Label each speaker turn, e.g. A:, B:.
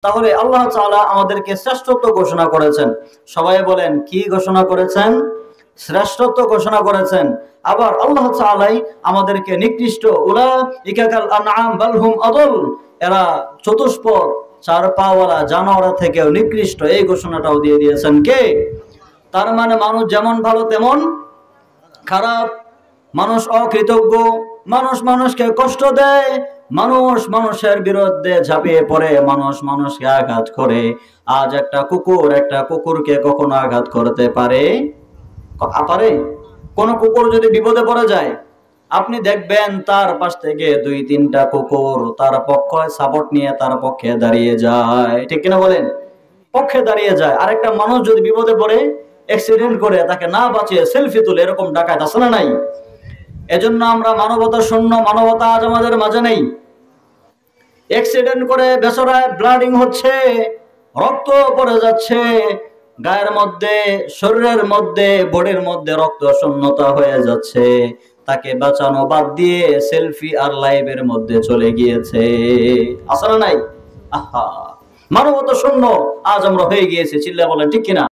A: তাহলে আল্লাহ তাআলা আমাদেরকে শ্রেষ্ঠত্ব ঘোষণা করেছেন। সবাই বলেন কি ঘোষণা করেছেন? শ্রেষ্ঠত্ব ঘোষণা করেছেন। আবার আল্লাহ তাআলাই আমাদেরকে নিকৃষ্ট, উলাইকা কাল আনআম বাল হুম আদল, এরা চতুষ্পদ চার পাওয়ালা জানোয়ার থেকেও নিকৃষ্ট, এই ঘোষণাটাও দিয়ে দিয়েছেন কে? তার মানে মানুষ যেমন ভালো তেমন খারাপ, মানুষ অকৃতজ্ঞ, মানুষ মানুষকে কষ্ট দেয়, মানুষ মানুষের বিরুদ্ধে ঝাঁপিয়ে পড়ে, মানুষ মানুষকে আঘাত করে। আজ একটা কুকুরকে কখনো আঘাত করতে পারে? পারে? কোন কুকুর যদি বিপদে পড়ে যায়, আপনি দেখবেন তার পাশ থেকে দুই তিনটা কুকুর তার পক্ষে সাপোর্ট নিয়ে তার পক্ষে দাঁড়িয়ে যায়, ঠিক কিনা বলেন? পক্ষে দাঁড়িয়ে যায়। আরেকটা মানুষ যদি বিপদে পড়ে, অ্যাক্সিডেন্ট করে, তাকে না বাঁচিয়ে সেলফি তুলে, এরকম ডাকাত আছে না নাই? এজন্য আমরা মানবতা শূন্য, মানবতা আজ আমাদের মাঝে নেই। অ্যাক্সিডেন্ট করে বেচারায় ব্লাডিং হচ্ছে, রক্ত পড়ে যাচ্ছে গায়ের মধ্যে, শরীরের মধ্যে, বডির মধ্যে রক্ত শূন্যতা হয়ে যাচ্ছে, তাকে বাঁচানো বাদ দিয়ে সেলফি আর লাইভের মধ্যে চলে গিয়েছে। আছে না নাই? আহা, মানবতা শূন্য আজ আমরা হয়ে গিয়েছি। চিল্লা বলেন ঠিক কিনা?